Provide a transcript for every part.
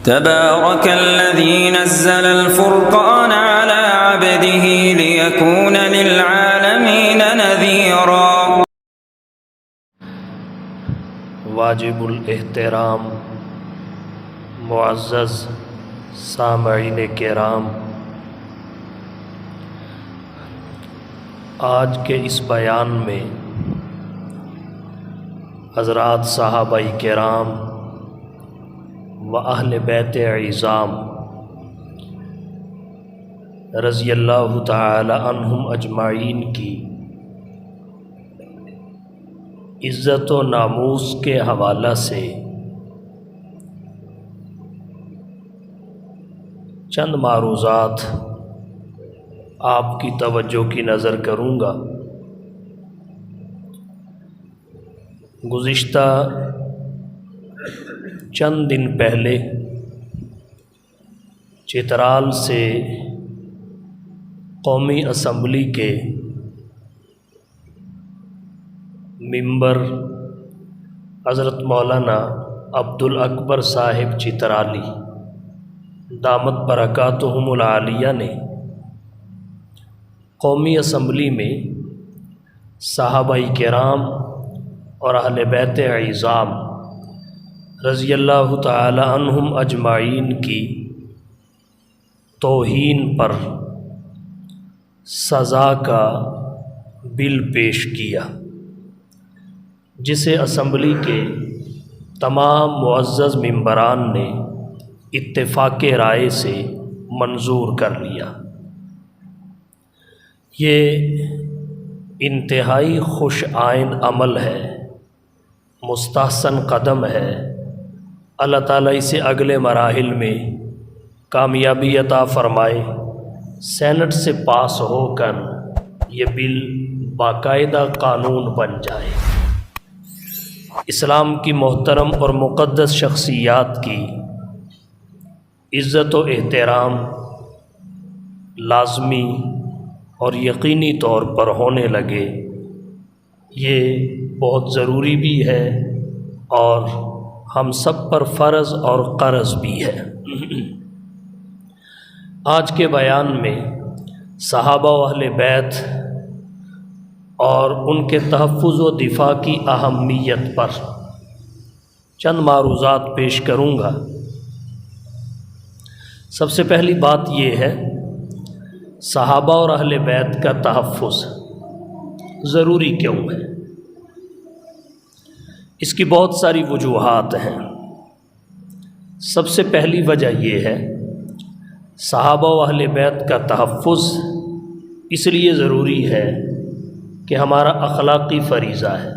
تبارك الذي نزل الفرقان على عبده ليكون للعالمين نذيرا۔ واجب الاحترام معزز سامعین کرام، آج کے اس بیان میں حضرات صحابہ کرام و اہل بیت عظام رضی اللہ تعالی عنہم اجمعین کی عزت و ناموس کے حوالہ سے چند معروضات آپ کی توجہ کی نظر کروں گا۔ گزشتہ چند دن پہلے چترال سے قومی اسمبلی کے ممبر حضرت مولانا عبدالاکبر صاحب چترالی دامت برکاتہم العالیہ نے قومی اسمبلی میں صحابہ کرام اور اہل بیت عظام رضی اللہ تعالی عنہم اجمعین کی توہین پر سزا کا بل پیش کیا، جسے اسمبلی کے تمام معزز ممبران نے اتفاق رائے سے منظور کر لیا۔ یہ انتہائی خوش آئند عمل ہے، مستحسن قدم ہے۔ اللہ تعالیٰ اسے اگلے مراحل میں کامیابی عطا فرمائے، سینٹ سے پاس ہو کر یہ بل باقاعدہ قانون بن جائے، اسلام کی محترم اور مقدس شخصیات کی عزت و احترام لازمی اور یقینی طور پر ہونے لگے۔ یہ بہت ضروری بھی ہے اور ہم سب پر فرض اور قرض بھی ہے۔ آج کے بیان میں صحابہ و اہل بیت اور ان کے تحفظ و دفاع کی اہمیت پر چند معروضات پیش کروں گا۔ سب سے پہلی بات یہ ہے، صحابہ اور اہل بیت کا تحفظ ضروری کیوں ہے؟ اس کی بہت ساری وجوہات ہیں۔ سب سے پہلی وجہ یہ ہے، صحابہ و اہل بیت کا تحفظ اس لیے ضروری ہے کہ ہمارا اخلاقی فریضہ ہے،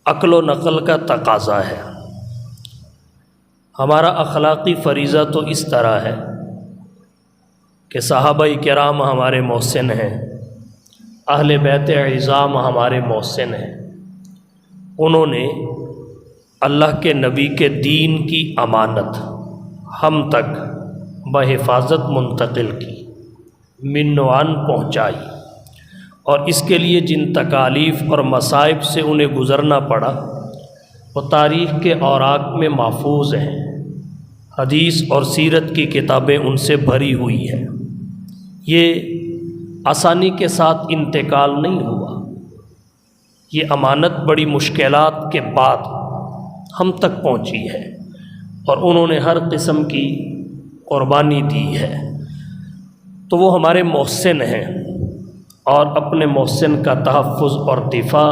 عقل و نقل کا تقاضا ہے۔ ہمارا اخلاقی فریضہ تو اس طرح ہے کہ صحابہ کرام ہمارے محسن ہیں، اہل بیت عظام ہمارے محسن ہیں۔ انہوں نے اللہ کے نبی کے دین کی امانت ہم تک بحفاظت منتقل کی، من و عن پہنچائی، اور اس کے لیے جن تکالیف اور مصائب سے انہیں گزرنا پڑا وہ تاریخ کے اوراق میں محفوظ ہیں، حدیث اور سیرت کی کتابیں ان سے بھری ہوئی ہیں۔ یہ آسانی کے ساتھ انتقال نہیں ہوا، یہ امانت بڑی مشکلات کے بعد ہم تک پہنچی ہے، اور انہوں نے ہر قسم کی قربانی دی ہے۔ تو وہ ہمارے محسن ہیں، اور اپنے محسن کا تحفظ اور دفاع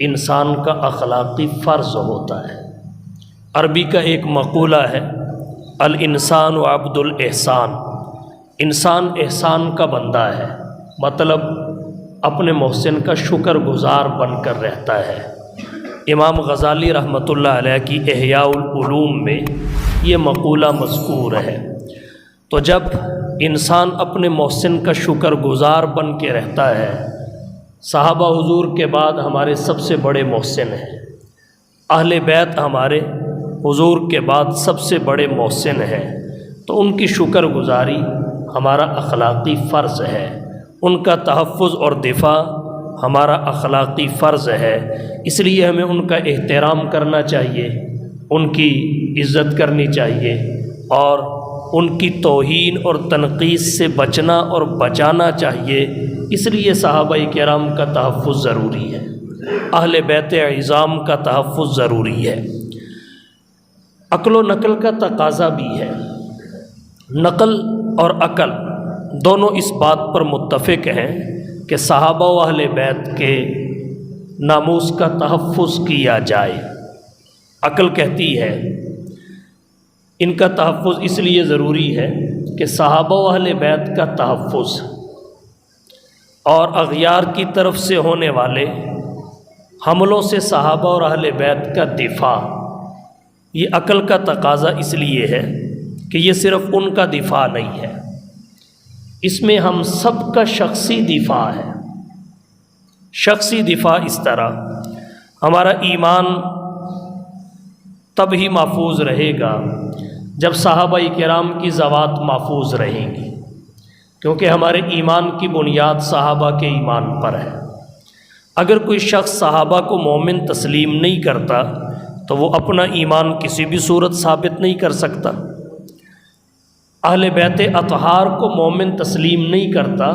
انسان کا اخلاقی فرض ہوتا ہے۔ عربی کا ایک مقولہ ہے، الانسان عبد الاحسان، انسان احسان کا بندہ ہے، مطلب اپنے محسن کا شکر گزار بن کر رہتا ہے۔ امام غزالی رحمۃ اللہ علیہ کی احیاء العلوم میں یہ مقولہ مذکور ہے۔ تو جب انسان اپنے محسن کا شکر گزار بن کے رہتا ہے، صحابہ حضور کے بعد ہمارے سب سے بڑے محسن ہیں، اہل بیت ہمارے حضور کے بعد سب سے بڑے محسن ہیں، تو ان کی شکر گزاری ہمارا اخلاقی فرض ہے، ان کا تحفظ اور دفاع ہمارا اخلاقی فرض ہے۔ اس لیے ہمیں ان کا احترام کرنا چاہیے، ان کی عزت کرنی چاہیے اور ان کی توہین اور تنقید سے بچنا اور بچانا چاہیے۔ اس لیے صحابہ کرام کا تحفظ ضروری ہے، اہل بیت اعظام کا تحفظ ضروری ہے۔ عقل و نقل کا تقاضا بھی ہے۔ نقل اور عقل دونوں اس بات پر متفق ہیں کہ صحابہ و اہل بیت کے ناموس کا تحفظ کیا جائے۔ عقل کہتی ہے ان کا تحفظ اس لیے ضروری ہے کہ صحابہ و اہل بیت کا تحفظ اور اغیار کی طرف سے ہونے والے حملوں سے صحابہ اور اہل بیت کا دفاع، یہ عقل کا تقاضا اس لیے ہے کہ یہ صرف ان کا دفاع نہیں ہے، اس میں ہم سب کا شخصی دفاع ہے۔ شخصی دفاع اس طرح، ہمارا ایمان تب ہی محفوظ رہے گا جب صحابہ کرام کی ذوات محفوظ رہیں گی، کیونکہ ہمارے ایمان کی بنیاد صحابہ کے ایمان پر ہے۔ اگر کوئی شخص صحابہ کو مومن تسلیم نہیں کرتا تو وہ اپنا ایمان کسی بھی صورت ثابت نہیں کر سکتا۔ اہل بیت اطہار کو مومن تسلیم نہیں کرتا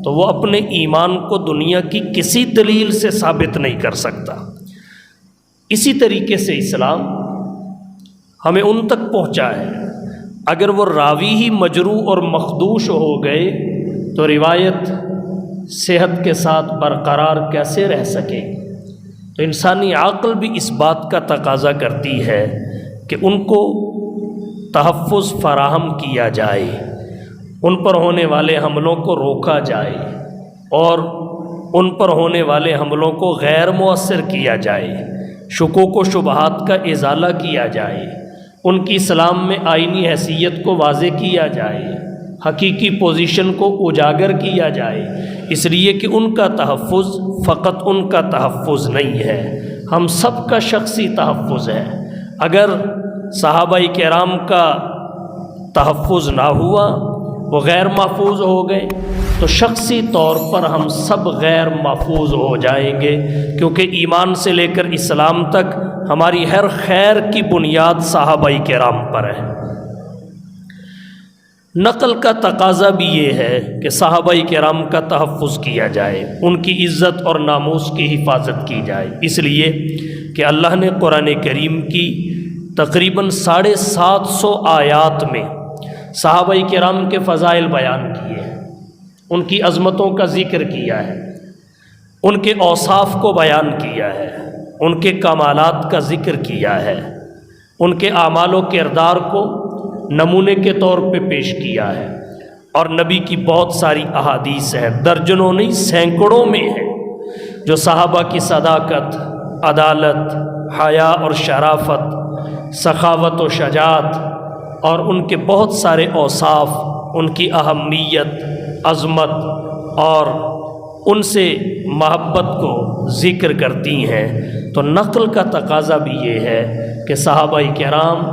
تو وہ اپنے ایمان کو دنیا کی کسی دلیل سے ثابت نہیں کر سکتا۔ اسی طریقے سے اسلام ہمیں ان تک پہنچا ہے، اگر وہ راوی ہی مجروح اور مخدوش ہو گئے تو روایت صحت کے ساتھ برقرار کیسے رہ سکے؟ تو انسانی عقل بھی اس بات کا تقاضا کرتی ہے کہ ان کو تحفظ فراہم کیا جائے، ان پر ہونے والے حملوں کو روکا جائے اور ان پر ہونے والے حملوں کو غیر مؤثر کیا جائے، شکوک و شبہات کا ازالہ کیا جائے، ان کی اسلام میں آئینی حیثیت کو واضح کیا جائے، حقیقی پوزیشن کو اجاگر کیا جائے، اس لیے کہ ان کا تحفظ فقط ان کا تحفظ نہیں ہے، ہم سب کا شخصی تحفظ ہے۔ اگر صحابہ کرام کا تحفظ نہ ہوا، وہ غیر محفوظ ہو گئے، تو شخصی طور پر ہم سب غیر محفوظ ہو جائیں گے، کیونکہ ایمان سے لے کر اسلام تک ہماری ہر خیر کی بنیاد صحابہ کرام پر ہے۔ نقل کا تقاضا بھی یہ ہے کہ صحابہ کرام کا تحفظ کیا جائے، ان کی عزت اور ناموس کی حفاظت کی جائے، اس لیے کہ اللہ نے قرآن کریم کی تقریباً 750 آیات میں صحابہ کرام کے فضائل بیان کیے ہیں، ان کی عظمتوں کا ذکر کیا ہے، ان کے اوصاف کو بیان کیا ہے، ان کے کمالات کا ذکر کیا ہے، ان کے اعمال و کردار کو نمونے کے طور پہ پیش کیا ہے، اور نبی کی بہت ساری احادیث ہیں، درجنوں نہیں سینکڑوں میں ہیں، جو صحابہ کی صداقت، عدالت، حیا اور شرافت، سخاوت و شجاعت اور ان کے بہت سارے اوصاف، ان کی اہمیت، عظمت اور ان سے محبت کو ذکر کرتی ہیں۔ تو نقل کا تقاضا بھی یہ ہے کہ صحابہ کرام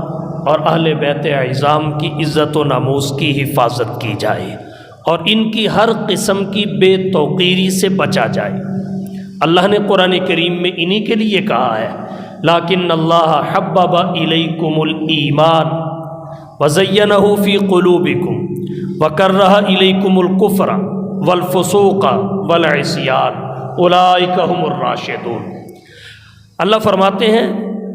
اور اہل بیت اعظام کی عزت و ناموس کی حفاظت کی جائے اور ان کی ہر قسم کی بے توقیری سے بچا جائے۔ اللہ نے قرآن کریم میں انہی کے لیے کہا ہے لیکن اللہ حبب الیکم الایمان وزینہ فی قلوبکم وکرہ الیکم الکفر والفسوق والعصیان اولئک هم الراشدون۔ اللہ فرماتے ہیں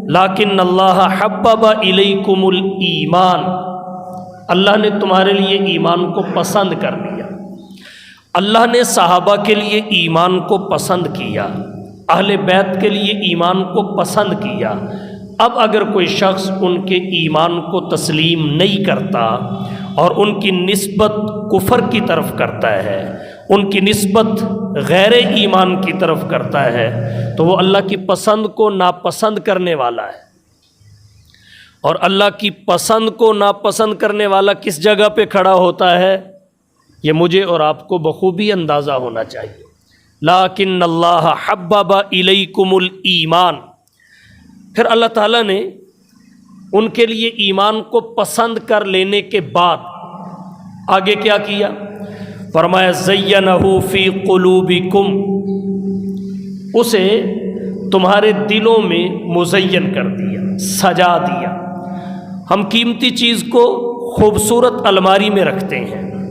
لیکن اللہ حبب الیکم الایمان، اللہ نے تمہارے لیے ایمان کو پسند کر لیا۔ اللہ نے صحابہ کے لیے ایمان کو پسند کیا، اہل بیت کے لیے ایمان کو پسند کیا۔ اب اگر کوئی شخص ان کے ایمان کو تسلیم نہیں کرتا اور ان کی نسبت کفر کی طرف کرتا ہے، ان کی نسبت غیر ایمان کی طرف کرتا ہے، تو وہ اللہ کی پسند کو ناپسند کرنے والا ہے۔ اور اللہ کی پسند کو ناپسند کرنے والا کس جگہ پہ کھڑا ہوتا ہے، یہ مجھے اور آپ کو بخوبی اندازہ ہونا چاہیے۔ لیکن اللہ حبب الیکم الایمان، پھر اللہ تعالیٰ نے ان کے لیے ایمان کو پسند کر لینے کے بعد آگے کیا کیا؟ فرمایا زینہ فی قلوبکم، اسے تمہارے دلوں میں مزین کر دیا۔ سجا دیا۔ ہم قیمتی چیز کو خوبصورت الماری میں رکھتے ہیں،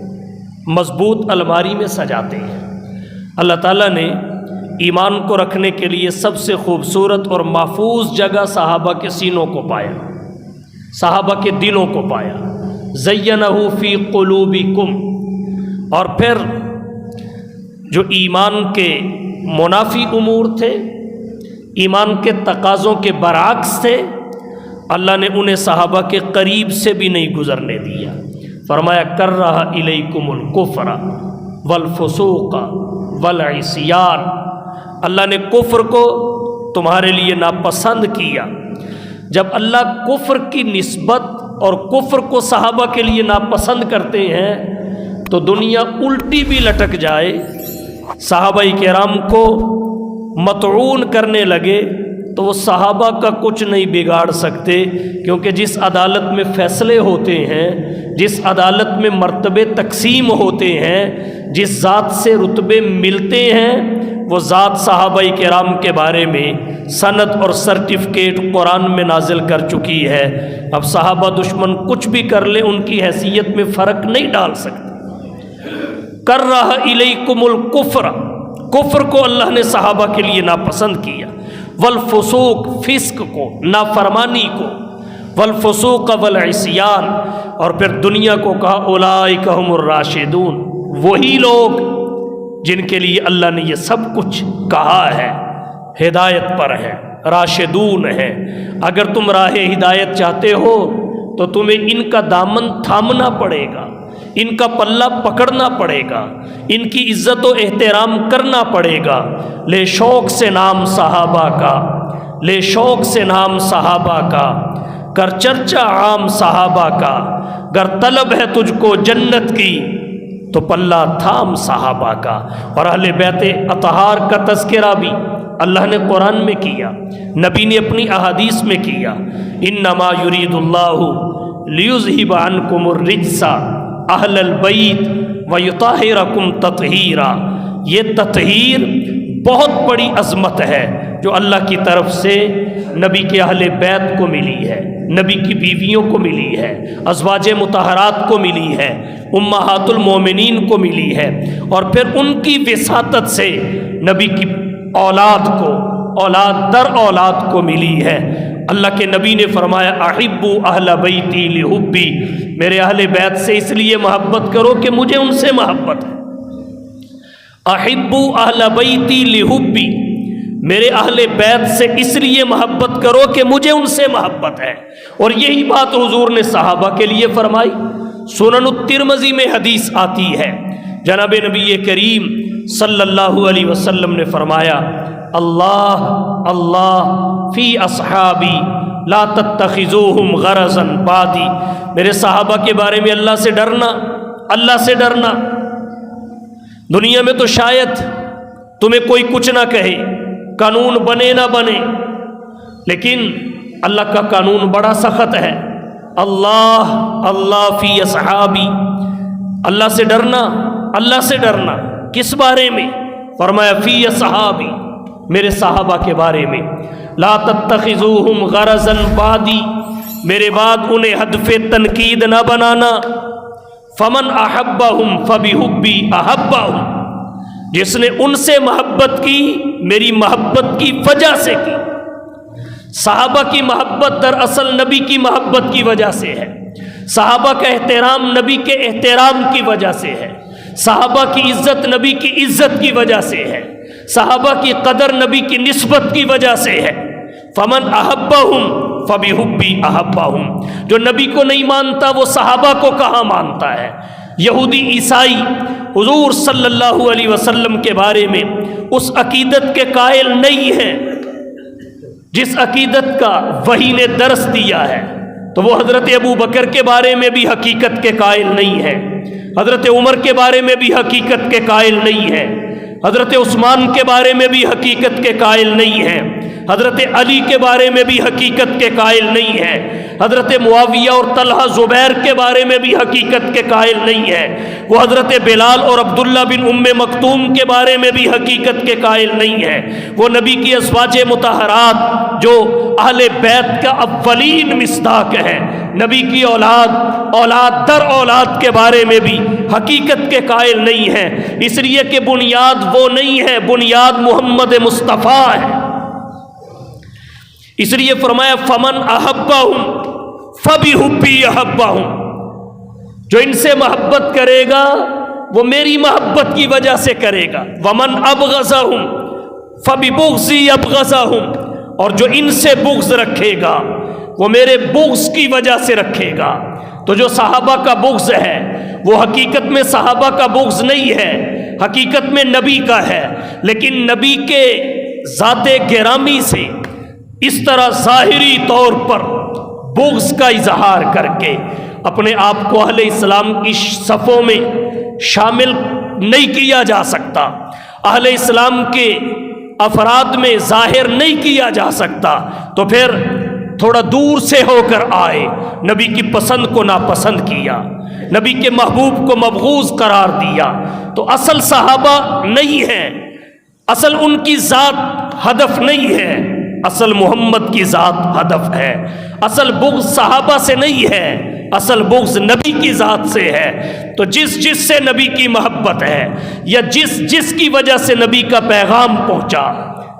مضبوط الماری میں سجاتے ہیں۔ اللہ تعالیٰ نے ایمان کو رکھنے کے لیے سب سے خوبصورت اور محفوظ جگہ صحابہ کے سینوں کو پایا، صحابہ کے دلوں کو پایا۔ زینہ فی قلوبکم۔ اور پھر جو ایمان کے منافی امور تھے، ایمان کے تقاضوں کے برعکس تھے، اللہ نے انہیں صحابہ کے قریب سے بھی نہیں گزرنے دیا۔ فرمایا کرہ الیکم الکفر والفسوق والعصیان۔ اللہ نے کفر کو تمہارے لیے ناپسند کیا۔ جب اللہ کفر کی نسبت اور کفر کو صحابہ کے لیے ناپسند کرتے ہیں تو دنیا الٹی بھی لٹک جائے، صحابہ کرام کو مطعون کرنے لگے تو وہ صحابہ کا کچھ نہیں بگاڑ سکتے، کیونکہ جس عدالت میں فیصلے ہوتے ہیں، جس عدالت میں مرتبے تقسیم ہوتے ہیں، جس ذات سے رتبے ملتے ہیں، وہ ذات صحابہ کرام کے بارے میں سند اور سرٹیفکیٹ قرآن میں نازل کر چکی ہے۔ اب صحابہ دشمن کچھ بھی کر لے، ان کی حیثیت میں فرق نہیں ڈال سکتے۔ کرہ الیکم الکفر، کفر کو اللہ نے صحابہ کے لیے ناپسند کیا، والفسوق، فسق کو، نافرمانی کو، والفسوق والعصیان، اور پھر دنیا کو کہا اولئک هم الراشدون، وہی لوگ جن کے لیے اللہ نے یہ سب کچھ کہا ہے ہدایت پر ہیں، راشدون ہیں۔ اگر تم راہ ہدایت چاہتے ہو تو تمہیں ان کا دامن تھامنا پڑے گا، ان کا پلہ پکڑنا پڑے گا، ان کی عزت و احترام کرنا پڑے گا۔ لے شوق سے نام صحابہ کا، لے شوق سے نام صحابہ کا، کر چرچا عام صحابہ کا، گر طلب ہے تجھ کو جنت کی تو پلہ تھام صحابہ کا۔ اور اہل بیت اطہار کا تذکرہ بھی اللہ نے قرآن میں کیا، نبی نے اپنی احادیث میں کیا۔ انما یرید اللہ لیذہب عنکم الرجس اہل البیت ویطہرکم تطہیرا۔ یہ تطہیر بہت بڑی عظمت ہے جو اللہ کی طرف سے نبی کے اہل بیت کو ملی ہے، نبی کی بیویوں کو ملی ہے، ازواج مطہرات کو ملی ہے، امہات المومنین کو ملی ہے، اور پھر ان کی وساطت سے نبی کی اولاد کو، اولاد در اولاد کو ملی ہے۔ اللہ کے نبی نے فرمایا احبوا اہل بیتی لحبی، میرے اہل بیت سے اس لیے محبت کرو کہ مجھے ان سے محبت ہے۔ احبوا اہل بیتی لحبی، میرے اہل بیت سے اس لیے محبت کرو کہ مجھے ان سے محبت ہے۔ اور یہی بات حضور نے صحابہ کے لیے فرمائی۔ سنن الترمذی میں حدیث آتی ہے، جناب نبی کریم صلی اللہ علیہ وسلم نے فرمایا اللہ اللہ فی اصحابی لا تتخذوہم غرضا بعدی، میرے صحابہ کے بارے میں اللہ سے ڈرنا، اللہ سے ڈرنا۔ دنیا میں تو شاید تمہیں کوئی کچھ نہ کہے، قانون بنے نہ بنے، لیکن اللہ کا قانون بڑا سخت ہے۔ اللہ اللہ فی اصحابی، اللہ سے ڈرنا، اللہ سے ڈرنا کس بارے میں؟ فرمایا فی اصحابی، میرے صحابہ کے بارے میں۔ لا تتخذوہم غرضا بعدی، میرے بعد انہیں ہدف تنقید نہ بنانا۔ فمن احبہم فبحبی احبہم، جس نے ان سے محبت کی میری محبت کی وجہ سے کی۔ صحابہ کی محبت دراصل نبی کی محبت کی وجہ سے ہے، صحابہ کا احترام نبی کے احترام کی وجہ سے ہے، صحابہ کی عزت نبی کی عزت کی وجہ سے ہے، صحابہ کی قدر نبی کی نسبت کی وجہ سے ہے۔ فمن احبہم فبحبی احبہم، جو نبی کو نہیں مانتا وہ صحابہ کو کہاں مانتا ہے؟ یہودی عیسائی حضور صلی اللہ علیہ وسلم کے بارے میں اس عقیدت کے قائل نہیں ہیں جس عقیدت کا وحی نے درس دیا ہے، تو وہ حضرت ابو بکر کے بارے میں بھی حقیقت کے قائل نہیں ہے، حضرت عمر کے بارے میں بھی حقیقت کے قائل نہیں ہے، حضرت عثمان کے بارے میں بھی حقیقت کے قائل نہیں ہیں، حضرت علی کے بارے میں بھی حقیقت کے قائل نہیں ہیں، حضرت معاویہ اور طلحہ زبیر کے بارے میں بھی حقیقت کے قائل نہیں ہے، وہ حضرت بلال اور عبداللہ بن ام مکتوم کے بارے میں بھی حقیقت کے قائل نہیں ہے، وہ نبی کی ازواج مطہرات جو اہل بیت کا اولین مصداق ہیں، نبی کی اولاد در اولاد کے بارے میں بھی حقیقت کے قائل نہیں ہیں، اس لیے کہ بنیاد وہ نہیں ہے، بنیاد محمد مصطفیٰ ہے۔ اس لیے فرمایا فمن احبہم فبحبی احبہم، جو ان سے محبت کرے گا وہ میری محبت کی وجہ سے کرے گا، ومن ابغضہم فببغضی ابغضہم، اور جو ان سے بغض رکھے گا وہ میرے بغض کی وجہ سے رکھے گا۔ تو جو صحابہ کا بغض ہے وہ حقیقت میں صحابہ کا بغض نہیں ہے، حقیقت میں نبی کا ہے، لیکن نبی کے ذات گرامی سے اس طرح ظاہری طور پر بغض کا اظہار کر کے اپنے آپ کو اہل اسلام کی صفوں میں شامل نہیں کیا جا سکتا، اہل اسلام کے افراد میں ظاہر نہیں کیا جا سکتا، تو پھر تھوڑا دور سے ہو کر آئے، نبی کی پسند کو ناپسند کیا، نبی کے محبوب کو مبغوض قرار دیا، تو اصل صحابہ نہیں ہے، اصل ان کی ذات ہدف نہیں ہے، اصل محمد کی ذات ہدف ہے، اصل بغض صحابہ سے نہیں ہے، اصل بغض نبی کی ذات سے ہے۔ تو جس جس سے نبی کی محبت ہے یا جس جس کی وجہ سے نبی کا پیغام پہنچا،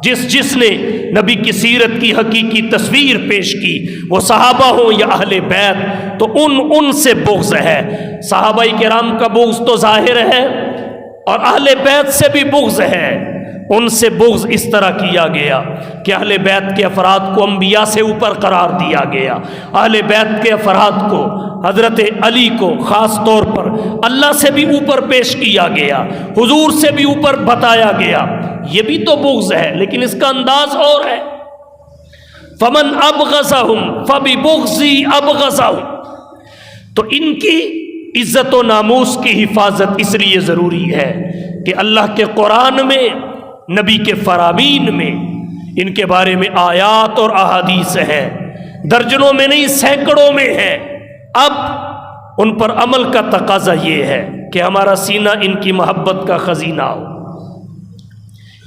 جس جس نے نبی کی سیرت کی حقیقی تصویر پیش کی، وہ صحابہ ہوں یا اہل بیت، تو ان سے بغض ہے۔ صحابہ کرام کا بغض تو ظاہر ہے اور اہل بیت سے بھی بغض ہے۔ ان سے بغض اس طرح کیا گیا کہ اہل بیت کے افراد کو انبیاء سے اوپر قرار دیا گیا، اہل بیت کے افراد کو، حضرت علی کو خاص طور پر اللہ سے بھی اوپر پیش کیا گیا، حضور سے بھی اوپر بتایا گیا۔ یہ بھی تو بغض ہے، لیکن اس کا انداز اور ہے۔ فمن ابغضہم فببغضی ابغضہم، تو ان کی عزت و ناموس کی حفاظت اس لیے ضروری ہے کہ اللہ کے قرآن میں، نبی کے فرامین میں ان کے بارے میں آیات اور احادیث ہیں، درجنوں میں نہیں سینکڑوں میں ہیں۔ اب ان پر عمل کا تقاضا یہ ہے کہ ہمارا سینہ ان کی محبت کا خزینہ ہو،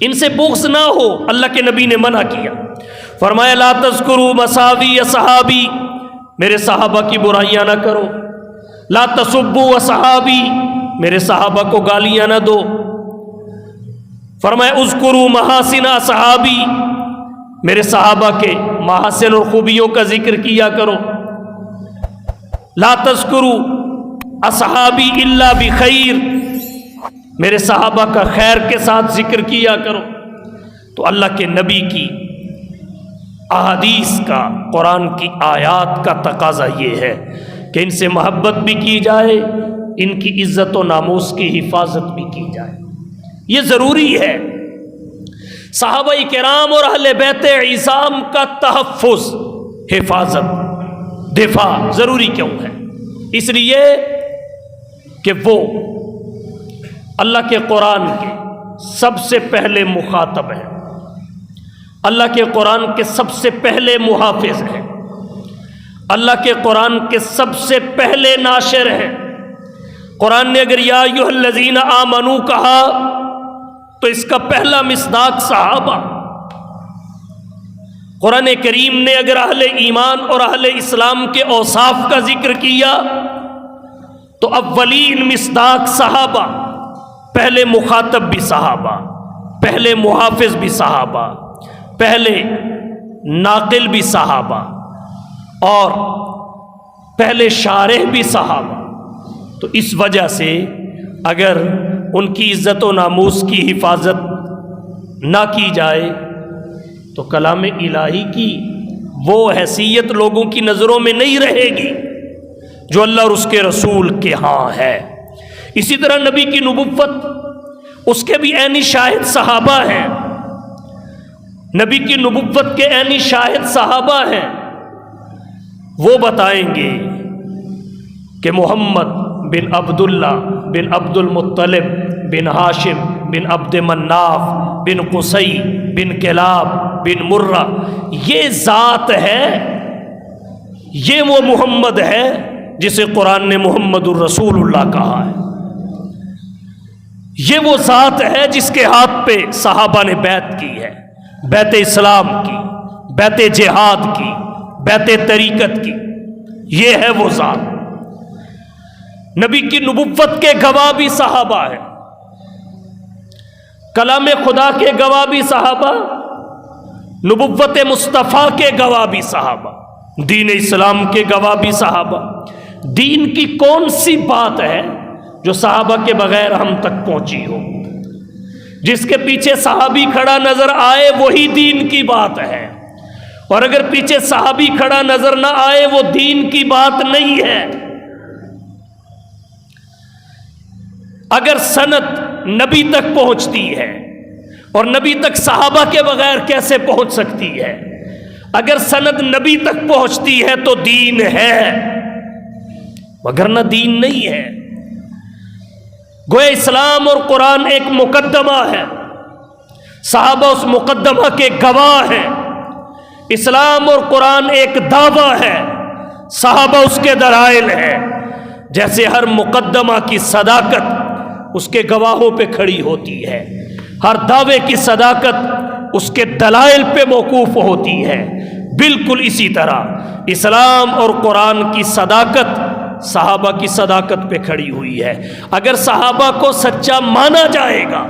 ان سے بغض نہ ہو۔ اللہ کے نبی نے منع کیا، فرمایا لا تذکروا مساوی اصحابی، میرے صحابہ کی برائیاں نہ کرو، لا تسبوا اصحابی، میرے صحابہ کو گالیاں نہ دو، فرمایا اذکروا محاسن اصحابی، میرے صحابہ کے محاسن اور خوبیوں کا ذکر کیا کرو، لا تذکروا اصحابی الا بخیر، میرے صحابہ کا خیر کے ساتھ ذکر کیا کرو۔ تو اللہ کے نبی کی احادیث کا، قرآن کی آیات کا تقاضا یہ ہے کہ ان سے محبت بھی کی جائے، ان کی عزت و ناموس کی حفاظت بھی کی جائے، یہ ضروری ہے۔ صحابہ کرام اور اہل بیت عظام کا تحفظ، حفاظت، دفاع ضروری کیوں ہے؟ اس لیے کہ وہ اللہ کے قرآن کے سب سے پہلے مخاطب ہیں، اللہ کے قرآن کے سب سے پہلے محافظ ہیں، اللہ کے قرآن کے سب سے پہلے ناشر ہیں۔ قرآن نے اگر یا ایھا الذین آمنوا کہا تو اس کا پہلا مصداق صحابہ۔ قرآن کریم نے اگر اہل ایمان اور اہل اسلام کے اوصاف کا ذکر کیا تو اولین مصداق صحابہ، پہلے مخاطب بھی صحابہ، پہلے محافظ بھی صحابہ، پہلے ناقل بھی صحابہ، اور پہلے شارح بھی صحابہ۔ تو اس وجہ سے اگر ان کی عزت و ناموس کی حفاظت نہ کی جائے تو کلام الہی کی وہ حیثیت لوگوں کی نظروں میں نہیں رہے گی جو اللہ اور اس کے رسول کے ہاں ہے۔ اسی طرح نبی کی نبوت، اس کے بھی عینی شاہد صحابہ ہیں، نبی کی نبوت کے عینی شاہد صحابہ ہیں۔ وہ بتائیں گے کہ محمد بن عبداللہ بن عبد المطلب بن ہاشم بن عبد مناف بن قصی بن کلاب بن مرہ، یہ ذات ہے، یہ وہ محمد ہے جسے قرآن نے محمد الرسول اللہ کہا ہے، یہ وہ ذات ہے جس کے ہاتھ پہ صحابہ نے بیعت کی ہے، بیعت اسلام کی، بیعت جہاد کی، بیعت طریقت کی، یہ ہے وہ ذات۔ نبی کی نبوت کے گواہ بھی صحابہ ہیں، کلام خدا کے گواہ بھی صحابہ، نبوت مصطفیٰ کے گواہ بھی صحابہ، دین اسلام کے گواہ بھی صحابہ۔ دین کی کون سی بات ہے جو صحابہ کے بغیر ہم تک پہنچی ہو؟ جس کے پیچھے صحابی کھڑا نظر آئے وہی دین کی بات ہے، اور اگر پیچھے صحابی کھڑا نظر نہ آئے وہ دین کی بات نہیں ہے۔ اگر سند نبی تک پہنچتی ہے، اور نبی تک صحابہ کے بغیر کیسے پہنچ سکتی ہے؟ اگر سند نبی تک پہنچتی ہے تو دین ہے، وگرنہ دین نہیں ہے۔ گویا اسلام اور قرآن ایک مقدمہ ہے، صحابہ اس مقدمہ کے گواہ ہیں۔ اسلام اور قرآن ایک دعویٰ ہے، صحابہ اس کے دلائل ہیں۔ جیسے ہر مقدمہ کی صداقت اس کے گواہوں پہ کھڑی ہوتی ہے، ہر دعوے کی صداقت اس کے دلائل پہ موقوف ہوتی ہے، بالکل اسی طرح اسلام اور قرآن کی صداقت صحابہ کی صداقت پہ کھڑی ہوئی ہے۔ اگر صحابہ کو سچا مانا جائے گا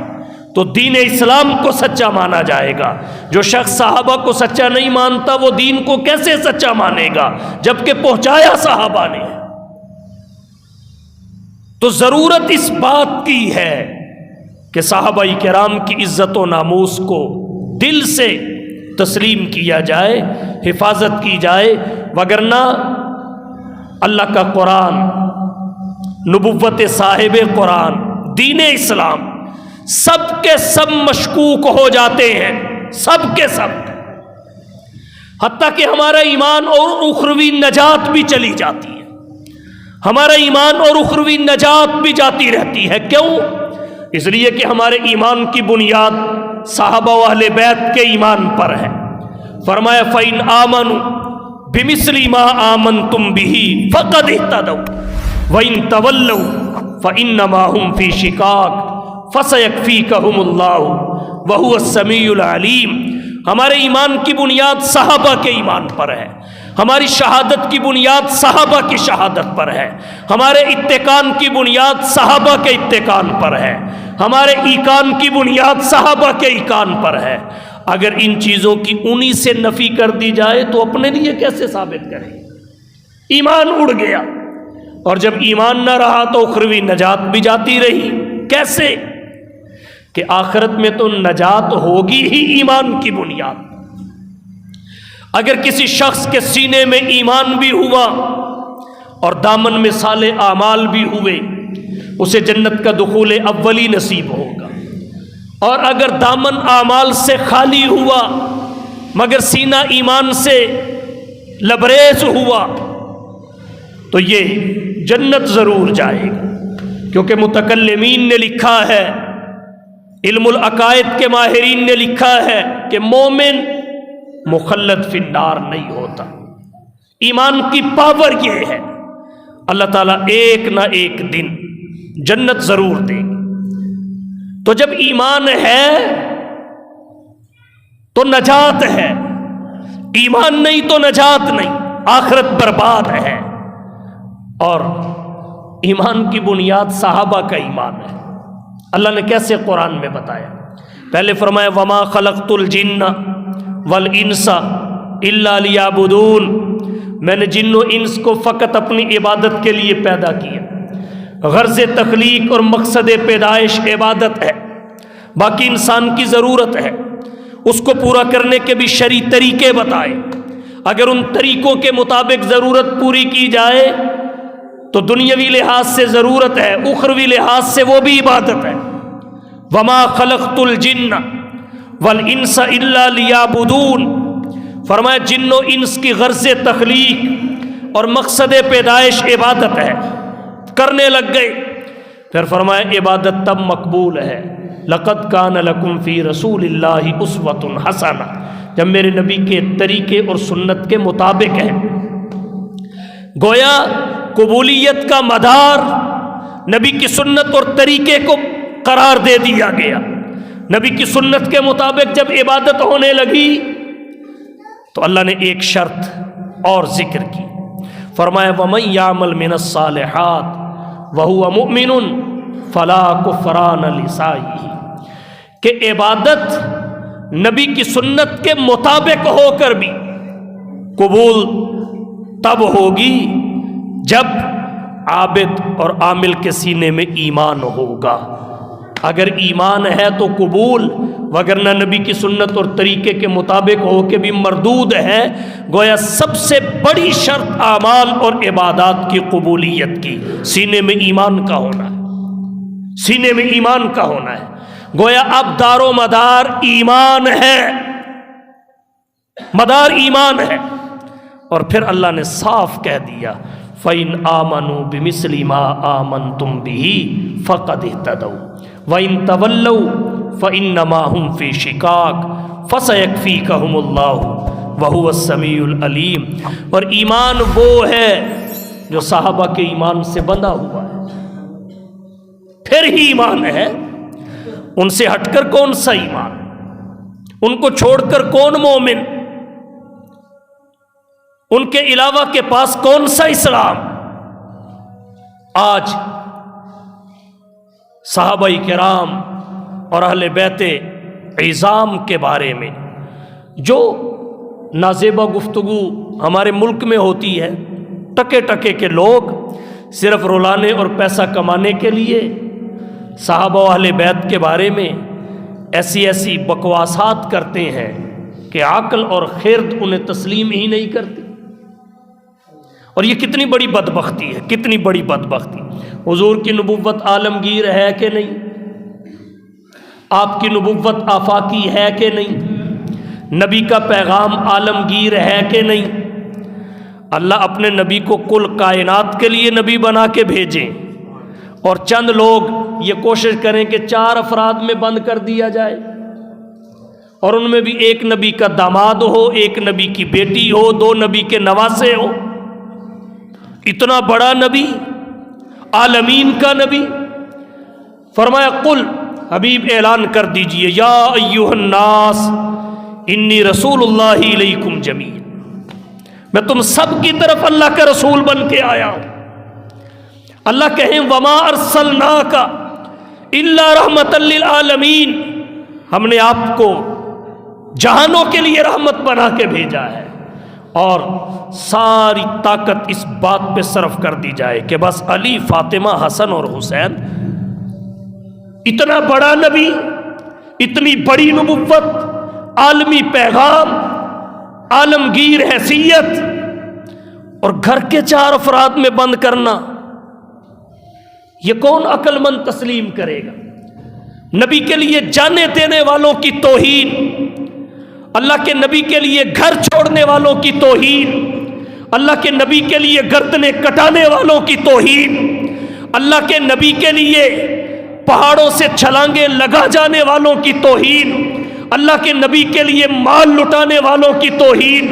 تو دین اسلام کو سچا مانا جائے گا۔ جو شخص صحابہ کو سچا نہیں مانتا وہ دین کو کیسے سچا مانے گا جبکہ پہنچایا صحابہ نے؟ تو ضرورت اس بات کی ہے کہ صحابہ کرام کی عزت و ناموس کو دل سے تسلیم کیا جائے، حفاظت کی جائے، وگرنہ اللہ کا قرآن، نبوت صاحب قرآن، دین اسلام سب کے سب مشکوک ہو جاتے ہیں، سب کے سب، حتیٰ کہ ہمارا ایمان اور اخروی نجات بھی چلی جاتی ہے، ہمارا ایمان اور اخروی نجات بھی جاتی رہتی ہے۔ کیوں؟ اس لیے کہ ہمارے ایمان کی بنیاد صحابہ و اہل بیت کے ایمان پر ہے۔ فرمایا فَإِنْ آمَنُوا بِمِثْلِ مَا آمَنْتُمْ بِهِ فَقَدْ اهْتَدَوْا وَإِنْ تَوَلَّوْا فَإِنَّمَا هُمْ فِي شِقَاقٍ فَسَيَكْفِيكَهُمُ اللَّهُ وَهُوَ السَّمِيعُ الْعَلِيمُ۔ ہمارے ایمان کی بنیاد صحابہ کے ایمان پر ہے، ہماری شہادت کی بنیاد صحابہ کی شہادت پر ہے، ہمارے اتقان کی بنیاد صحابہ کے اتقان پر ہے، ہمارے ایقان کی بنیاد صحابہ کے ایقان پر ہے۔ اگر ان چیزوں کی انہی سے نفی کر دی جائے تو اپنے لیے کیسے ثابت کریں؟ ایمان اڑ گیا، اور جب ایمان نہ رہا تو اخروی نجات بھی جاتی رہی۔ کیسے؟ کہ آخرت میں تو نجات ہوگی ہی ایمان کی بنیاد۔ اگر کسی شخص کے سینے میں ایمان بھی ہوا اور دامن میں صالح اعمال بھی ہوئے، اسے جنت کا دخول اولی نصیب ہوگا، اور اگر دامن اعمال سے خالی ہوا مگر سینہ ایمان سے لبریز ہوا تو یہ جنت ضرور جائے گا، کیونکہ متکلمین نے لکھا ہے، علم العقائد کے ماہرین نے لکھا ہے کہ مومن مخلد فی النار نہیں ہوتا۔ ایمان کی پاور یہ ہے، اللہ تعالیٰ ایک نہ ایک دن جنت ضرور دے گی۔ تو جب ایمان ہے تو نجات ہے، ایمان نہیں تو نجات نہیں، آخرت برباد ہے۔ اور ایمان کی بنیاد صحابہ کا ایمان ہے۔ اللہ نے کیسے قرآن میں بتایا؟ پہلے فرمایا وَمَا خَلَقْتُ الْجِنَّ وَالْإِنسَ إِلَّا لِيَعْبُدُونَ، میں نے جن و انس کو فقط اپنی عبادت کے لیے پیدا کیا۔ غرض تخلیق اور مقصد پیدائش عبادت ہے، باقی انسان کی ضرورت ہے، اس کو پورا کرنے کے بھی شرعی طریقے بتائے۔ اگر ان طریقوں کے مطابق ضرورت پوری کی جائے تو دنیاوی لحاظ سے ضرورت ہے، اخروی لحاظ سے وہ بھی عبادت ہے۔ وَمَا خَلَقْتُ الْجِنَّ وَالْإِنسَ إِلَّا لِيَعْبُدُونَ، فرمایا جن و انس کی غرض تخلیق اور مقصد پیدائش عبادت ہے، کرنے لگ گئے۔ پھر فرمایا عبادت تب مقبول ہے، لَقَدْ كَانَ لَكُمْ فِي رَسُولِ اللَّهِ أُسْوَةٌ حَسَنَةٌ، جب میرے نبی کے طریقے اور سنت کے مطابق ہے۔ گویا قبولیت کا مدار نبی کی سنت اور طریقے کو قرار دے دیا گیا۔ نبی کی سنت کے مطابق جب عبادت ہونے لگی تو اللہ نے ایک شرط اور ذکر کی، فرمایا وَمَن يَعْمَلْ مِنَ الصَّالِحَاتِ وَهُوَ مُؤْمِنٌ فَلَا كُفْرَانَ لِسَعْيِهِ، کہ عبادت نبی کی سنت کے مطابق ہو کر بھی قبول تب ہوگی جب عابد اور عامل کے سینے میں ایمان ہوگا۔ اگر ایمان ہے تو قبول، وگرنہ نبی کی سنت اور طریقے کے مطابق ہو کے بھی مردود ہے۔ گویا سب سے بڑی شرط اعمال اور عبادات کی قبولیت کی سینے میں ایمان کا ہونا ہے، سینے میں ایمان کا ہونا ہے۔ گویا اب دار و مدار ایمان ہے، مدار ایمان ہے۔ اور پھر اللہ نے صاف کہہ دیا فَإِنْ آمَنُوا بِمِثْلِ مَا آمَنْتُمْ بِهِ فَقَدِ اهْتَدَوْا وَإِنْ تَوَلَّوْا فَإِنَّمَا هُمْ فِي شِقَاقٍ فَسَيَكْفِيكَهُمُ اللَّهُ وَهُوَ السَّمِيعُ الْعَلِيمُ۔ اور ایمان وہ ہے جو صحابہ کے ایمان سے بندھا ہوا ہے، پھر ہی ایمان ہے۔ ان سے ہٹ کر کون سا ایمان، ان کو چھوڑ کر کون مومن، ان کے علاوہ کے پاس کون سا اسلام۔ آج صحابہ کرام اور اہل بیت عظام کے بارے میں جو نازیبہ گفتگو ہمارے ملک میں ہوتی ہے، ٹکے ٹکے کے لوگ صرف رلانے اور پیسہ کمانے کے لیے صحابہ و اہل بیت کے بارے میں ایسی ایسی بکواسات کرتے ہیں کہ عقل اور خرد انہیں تسلیم ہی نہیں کرتی۔ اور یہ کتنی بڑی بدبختی ہے، کتنی بڑی بدبختی۔ حضور کی نبوت عالمگیر ہے کہ نہیں؟ آپ کی نبوت آفاقی ہے کہ نہیں؟ نبی کا پیغام عالمگیر ہے کہ نہیں؟ اللہ اپنے نبی کو کل کائنات کے لیے نبی بنا کے بھیجیں اور چند لوگ یہ کوشش کریں کہ 4 افراد میں بند کر دیا جائے، اور ان میں بھی ایک نبی کا داماد ہو، ایک نبی کی بیٹی ہو، 2 نبی کے نواسے ہو۔ اتنا بڑا نبی، عالمین کا نبی۔ فرمایا قل، حبیب اعلان کر دیجئے، یا ایھا الناس انی رسول اللہ الیکم جمیعا، میں تم سب کی طرف اللہ کا رسول بن کے آیا ہوں۔ اللہ کہیں وما ارسلناک الا رحمۃ للعالمین، ہم نے آپ کو جہانوں کے لیے رحمت بنا کے بھیجا ہے۔ اور ساری طاقت اس بات پہ صرف کر دی جائے کہ بس علی، فاطمہ، حسن اور حسین۔ اتنا بڑا نبی، اتنی بڑی نبوت، عالمی پیغام، عالمگیر حیثیت، اور گھر کے 4 افراد میں بند کرنا، یہ کون عقل مند تسلیم کرے گا؟ نبی کے لیے جانے دینے والوں کی توہین، اللہ کے نبی کے لیے گھر چھوڑنے والوں کی توہین، اللہ کے نبی کے لیے گردنیں کٹانے والوں کی توہین، اللہ کے نبی کے لیے پہاڑوں سے چھلانگیں لگا جانے والوں کی توہین، اللہ کے نبی کے لیے مال لٹانے والوں کی توہین،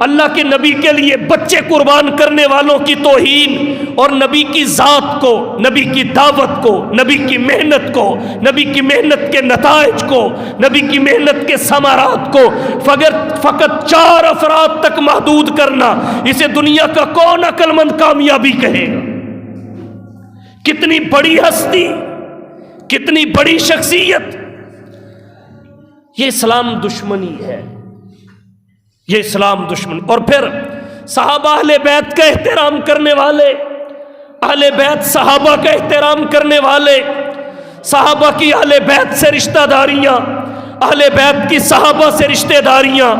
اللہ کے نبی کے لیے بچے قربان کرنے والوں کی توہین، اور نبی کی ذات کو، نبی کی دعوت کو، نبی کی محنت کو، نبی کی محنت کے نتائج کو، نبی کی محنت کے ثمرات کو فقط 4 افراد تک محدود کرنا، اسے دنیا کا کون عقل مند کامیابی کہے گا؟ کتنی بڑی ہستی، کتنی بڑی شخصیت! یہ اسلام دشمنی ہے، یہ اسلام دشمنی۔ اور پھر صحابہ اہل بیت کا احترام کرنے والے، اہل بیت صحابہ کا احترام کرنے والے، صحابہ کی اہل بیت سے رشتہ داریاں، اہل بیت کی صحابہ سے رشتہ داریاں،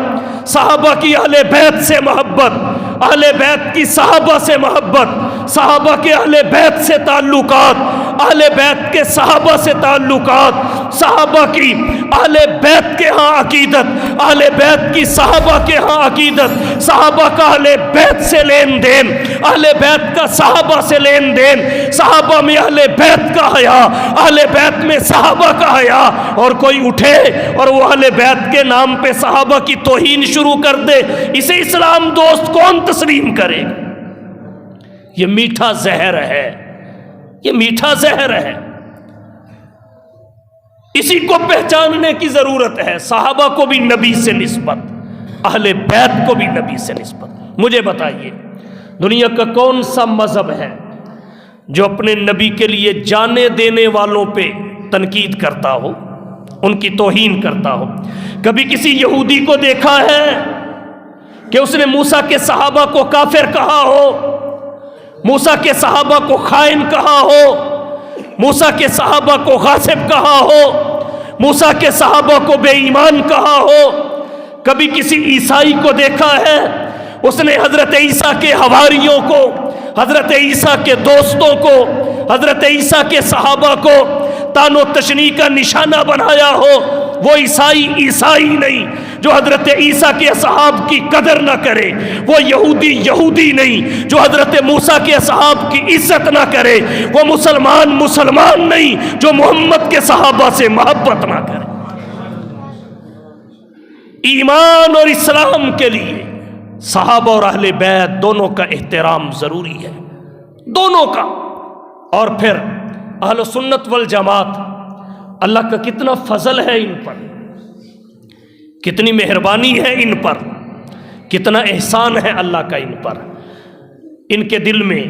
صحابہ کی اہل بیت سے محبت، اہل بیت کی صحابہ سے محبت، صحابہ کے اہل بیت سے تعلقات، اہل بیت کے صحابہ سے تعلقات، صحابہ کی اہل بیت کے ہاں عقیدت، اہل بیت کی صحابہ کے ہاں عقیدت، صحابہ کا اہل بیت سے لین دین، اہل بیت کا صحابہ سے لین دین، صحابہ میں اہل بیت کا حیا، اہل بیت میں صحابہ کا حیا، اور کوئی اٹھے اور وہ اہل بیت کے نام پہ صحابہ کی توہین شروع کر دے، اسے اسلام دوست کون تسلیم کرے؟ یہ میٹھا زہر ہے، یہ میٹھا زہر ہے، اسی کو پہچاننے کی ضرورت ہے۔ صحابہ کو بھی نبی سے نسبت، اہل بیت کو بھی نبی سے نسبت۔ مجھے بتائیے دنیا کا کون سا مذہب ہے جو اپنے نبی کے لیے جانے دینے والوں پہ تنقید کرتا ہو، ان کی توہین کرتا ہو؟ کبھی کسی یہودی کو دیکھا ہے کہ اس نے موسیٰ کے صحابہ کو کافر کہا ہو، موسیٰ کے صحابہ کو خائن کہا ہو، موسیٰ کے صحابہ کو غاصب کہا ہو، موسیٰ کے صحابہ کو بے ایمان کہا ہو؟ کبھی کسی عیسائی کو دیکھا ہے اس نے حضرت عیسیٰ کے حواریوں کو، حضرت عیسیٰ کے دوستوں کو، حضرت عیسیٰ کے صحابہ کو تان و تشنیع کا نشانہ بنایا ہو؟ وہ عیسائی عیسائی نہیں جو حضرت عیسیٰ کے اصحاب کی قدر نہ کرے، وہ یہودی یہودی نہیں جو حضرت موسیٰ کے اصحاب کی عزت نہ کرے، وہ مسلمان مسلمان نہیں جو محمد کے صحابہ سے محبت نہ کرے۔ ایمان اور اسلام کے لیے صحابہ اور اہل بیت دونوں کا احترام ضروری ہے، دونوں کا۔ اور پھر اہل سنت والجماعت، اللہ کا کتنا فضل ہے ان پر، کتنی مہربانی ہے ان پر، کتنا احسان ہے اللہ کا ان پر۔ ان کے دل میں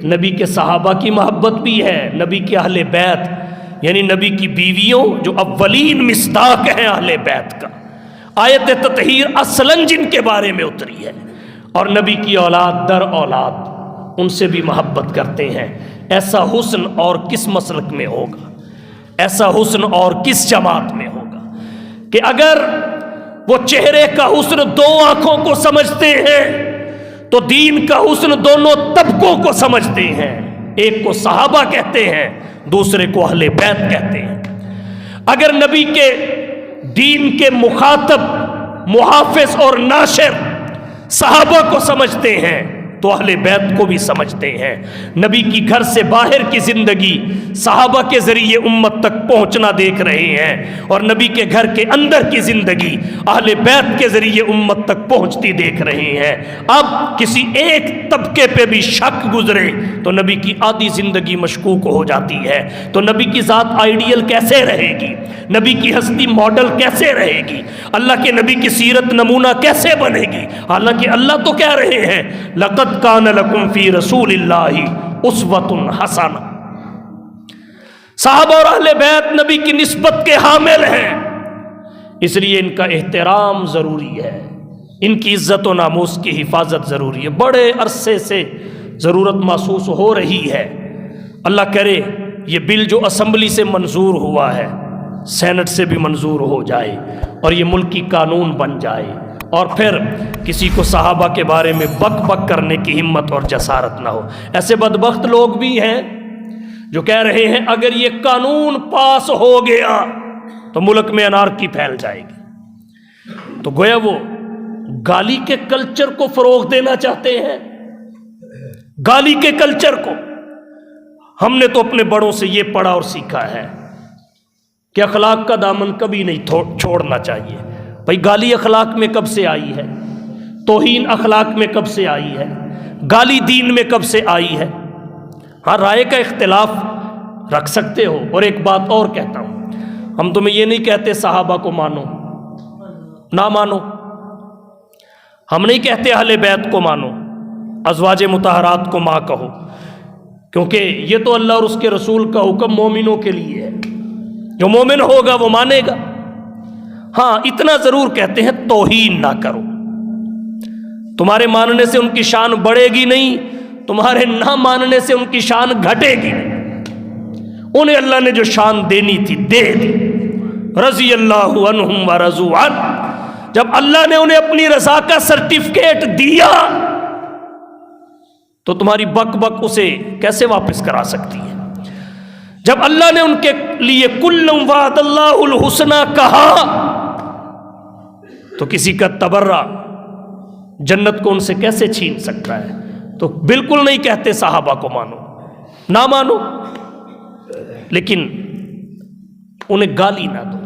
نبی کے صحابہ کی محبت بھی ہے، نبی کے اہل بیت یعنی نبی کی بیویوں جو اولین مصداق ہیں اہل بیت کا، آیت تطہیر اصلاً جن کے بارے میں اتری ہے، اور نبی کی اولاد در اولاد ان سے بھی محبت کرتے ہیں۔ ایسا حسن اور کس مسلک میں ہوگا، ایسا حسن اور کس جماعت میں ہوگا کہ اگر وہ چہرے کا حسن دو آنکھوں کو سمجھتے ہیں تو دین کا حسن دونوں طبقوں کو سمجھتے ہیں، ایک کو صحابہ کہتے ہیں، دوسرے کو اہل بیت کہتے ہیں۔ اگر نبی کے دین کے مخاطب، محافظ اور ناشر صحابہ کو سمجھتے ہیں تو اہل بیت کو بھی سمجھتے ہیں۔ نبی کی گھر سے باہر کی زندگی صحابہ کے ذریعے امت تک پہنچنا دیکھ رہے ہیں، اور نبی کے گھر کے اندر کی زندگی اہل بیت کے ذریعے امت تک پہنچتی دیکھ رہے ہیں۔ اب کسی ایک طبقے پہ بھی شک گزرے تو نبی کی آدھی زندگی مشکوک ہو جاتی ہے۔ تو نبی کی ذات آئیڈیل کیسے رہے گی، نبی کی ہستی ماڈل کیسے رہے گی، اللہ کے نبی کی سیرت نمونہ کیسے بنے گی؟ حالانکہ اللہ تو کہہ رہے ہیں لقد کان لکم فی رسول اللہ اسوۃ حسنہ۔ صحابہ اور اہل بیت نبی کی نسبت کے حامل ہیں، اس لیے ان کا احترام ضروری ہے، ان کی عزت و ناموس کی حفاظت ضروری ہے۔ بڑے عرصے سے ضرورت محسوس ہو رہی ہے، اللہ کرے یہ بل جو اسمبلی سے منظور ہوا ہے سینٹ سے بھی منظور ہو جائے اور یہ ملکی قانون بن جائے، اور پھر کسی کو صحابہ کے بارے میں بک بک کرنے کی ہمت اور جسارت نہ ہو۔ ایسے بدبخت لوگ بھی ہیں جو کہہ رہے ہیں اگر یہ قانون پاس ہو گیا تو ملک میں انارکی پھیل جائے گی، تو گویا وہ گالی کے کلچر کو فروغ دینا چاہتے ہیں، گالی کے کلچر کو۔ ہم نے تو اپنے بڑوں سے یہ پڑھا اور سیکھا ہے کہ اخلاق کا دامن کبھی نہیں چھوڑنا چاہیے۔ بھائی گالی اخلاق میں کب سے آئی ہے؟ توہین اخلاق میں کب سے آئی ہے؟ گالی دین میں کب سے آئی ہے؟ ہاں رائے کا اختلاف رکھ سکتے ہو، اور ایک بات اور کہتا ہوں، ہم تمہیں یہ نہیں کہتے صحابہ کو مانو نہ مانو، ہم نہیں کہتے اہل بیت کو مانو، ازواج مطہرات کو ماں کہو، کیونکہ یہ تو اللہ اور اس کے رسول کا حکم مومنوں کے لیے ہے، جو مومن ہوگا وہ مانے گا۔ ہاں اتنا ضرور کہتے ہیں توہین نہ کرو، تمہارے ماننے سے ان کی شان بڑھے گی نہیں، تمہارے نہ ماننے سے ان کی شان گھٹے گی نہیں۔ انہیں اللہ نے جو شان دینی تھی دے دی، رضی اللہ عنہم ورضوا عنہ۔ جب اللہ نے انہیں اپنی رضا کا سرٹیفکیٹ دیا تو تمہاری بک بک اسے کیسے واپس کرا سکتی ہے؟ جب اللہ نے ان کے لیے کلم وعد اللہ الحسنى کہا تو کسی کا تبرہ جنت کو ان سے کیسے چھین سکتا ہے؟ تو بالکل نہیں کہتے صحابہ کو مانو، نہ مانو، لیکن انہیں گالی نہ دو،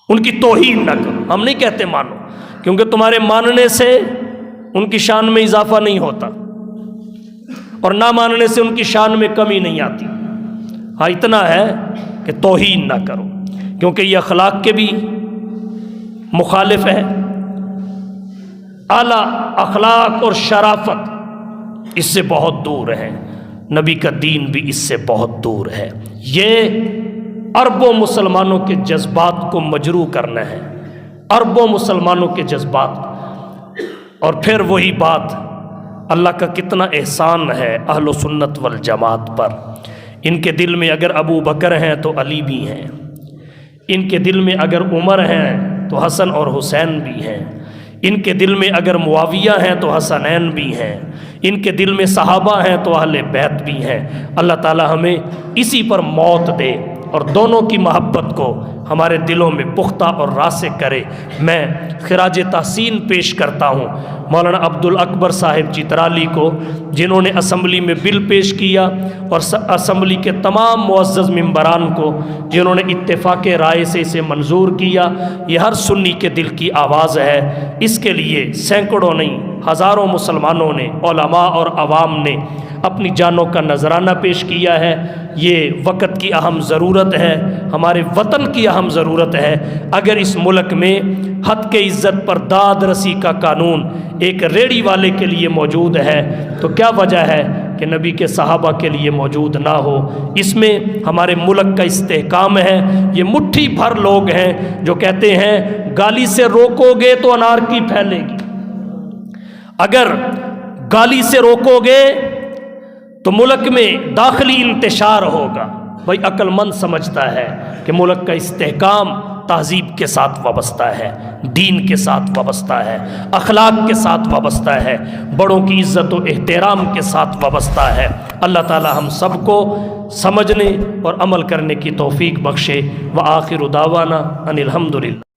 ان کی توہین نہ کرو۔ ہم نہیں کہتے مانو، کیونکہ تمہارے ماننے سے ان کی شان میں اضافہ نہیں ہوتا اور نہ ماننے سے ان کی شان میں کمی نہیں آتی۔ ہاں اتنا ہے کہ توہین نہ کرو، کیونکہ یہ اخلاق کے بھی مخالف ہے۔ اعلیٰ اخلاق اور شرافت اس سے بہت دور ہے، نبی کا دین بھی اس سے بہت دور ہے۔ یہ اربوں مسلمانوں کے جذبات کو مجروح کرنا ہے، اربوں مسلمانوں کے جذبات۔ اور پھر وہی بات، اللہ کا کتنا احسان ہے اہل و سنت والجماعت پر۔ ان کے دل میں اگر ابو بکر ہیں تو علی بھی ہیں، ان کے دل میں اگر عمر ہیں تو حسن اور حسین بھی ہیں، ان کے دل میں اگر معاویہ ہیں تو حسنین بھی ہیں، ان کے دل میں صحابہ ہیں تو اہل بیت بھی ہیں۔ اللہ تعالی ہمیں اسی پر موت دے اور دونوں کی محبت کو ہمارے دلوں میں پختہ اور راسخ کرے۔ میں خراج تحسین پیش کرتا ہوں مولانا عبد الاکبر صاحب چترالی کو، جنہوں نے اسمبلی میں بل پیش کیا، اور اسمبلی کے تمام معزز ممبران کو جنہوں نے اتفاق رائے سے اسے منظور کیا۔ یہ ہر سنی کے دل کی آواز ہے۔ اس کے لیے سینکڑوں نہیں ہزاروں مسلمانوں نے، علماء اور عوام نے اپنی جانوں کا نذرانہ پیش کیا ہے۔ یہ وقت کی اہم ضرورت ہے، ہمارے وطن کی اہم ضرورت ہے۔ اگر اس ملک میں حد کے عزت پر داد رسی کا قانون ایک ریڑھی والے کے لیے موجود ہے تو کیا وجہ ہے کہ نبی کے صحابہ کے لیے موجود نہ ہو؟ اس میں ہمارے ملک کا استحکام ہے۔ یہ مٹھی بھر لوگ ہیں جو کہتے ہیں گالی سے روکو گے تو انارکی پھیلے گی، اگر گالی سے روکو گے تو ملک میں داخلی انتشار ہوگا۔ بھائی عقل مند سمجھتا ہے کہ ملک کا استحکام تہذیب کے ساتھ وابستہ ہے، دین کے ساتھ وابستہ ہے، اخلاق کے ساتھ وابستہ ہے، بڑوں کی عزت و احترام کے ساتھ وابستہ ہے۔ اللہ تعالی ہم سب کو سمجھنے اور عمل کرنے کی توفیق بخشے۔ وآخر دعوانا ان الحمدللہ۔